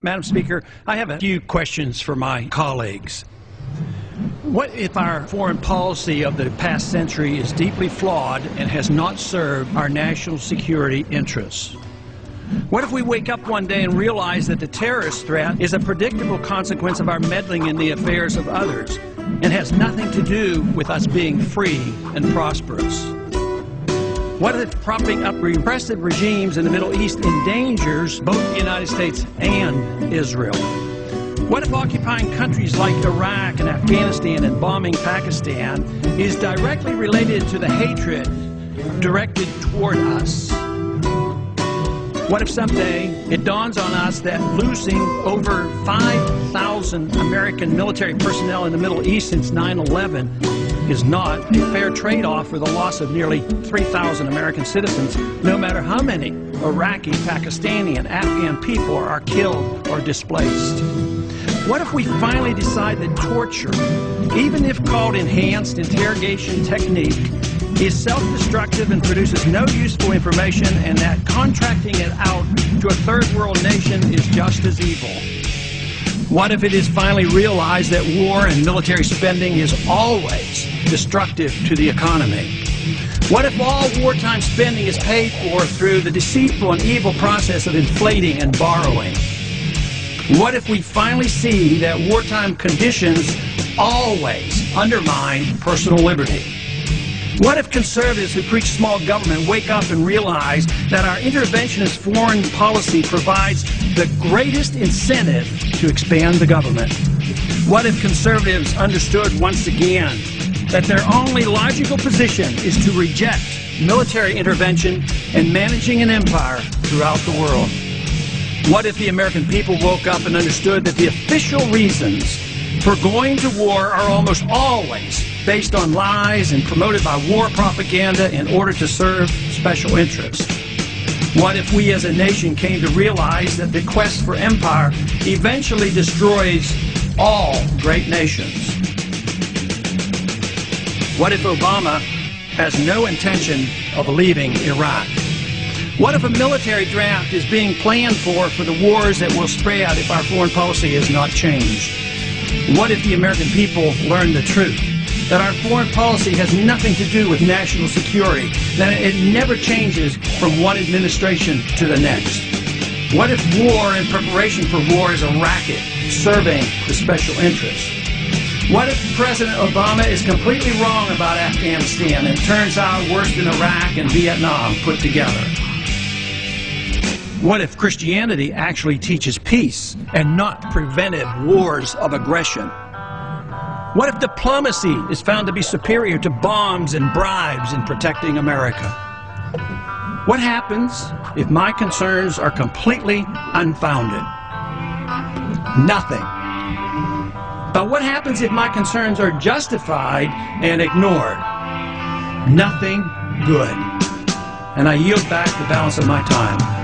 Madam Speaker, I have a few questions for my colleagues. What if our foreign policy of the past century is deeply flawed and has not served our national security interests? What if we wake up one day and realize that the terrorist threat is a predictable consequence of our meddling in the affairs of others and has nothing to do with us being free and prosperous? What if propping up repressive regimes in the Middle East endangers both the United States and Israel? What if occupying countries like Iraq and Afghanistan and bombing Pakistan is directly related to the hatred directed toward us? What if someday it dawns on us that losing over 5,000 American military personnel in the Middle East since 9/11 is not a fair trade-off for the loss of nearly 3,000 American citizens, no matter how many Iraqi, Pakistani, and Afghan people are killed or displaced? What if we finally decide that torture, even if called enhanced interrogation technique, is self-destructive and produces no useful information, and that contracting it out to a third world nation is just as evil? What if it is finally realized that war and military spending is always destructive to the economy? What if all wartime spending is paid for through the deceitful and evil process of inflating and borrowing? What if we finally see that wartime conditions always undermine personal liberty? What if conservatives who preach small government wake up and realize that our interventionist foreign policy provides the greatest incentive to expand the government? What if conservatives understood once again that their only logical position is to reject military intervention and managing an empire throughout the world? What if the American people woke up and understood that the official reasons for going to war are almost always based on lies and promoted by war propaganda in order to serve special interests? What if we as a nation came to realize that the quest for empire eventually destroys all great nations? What if Obama has no intention of leaving Iraq? What if a military draft is being planned for the wars that will spread if our foreign policy is not changed? What if the American people learn the truth, that our foreign policy has nothing to do with national security, that it never changes from one administration to the next? What if war and preparation for war is a racket serving the special interests? What if President Obama is completely wrong about Afghanistan and it turns out worse than Iraq and Vietnam put together? What if Christianity actually teaches peace and not preventive wars of aggression? What if diplomacy is found to be superior to bombs and bribes in protecting America? What happens if my concerns are completely unfounded? Nothing. But what happens if my concerns are justified and ignored? Nothing good. And I yield back the balance of my time.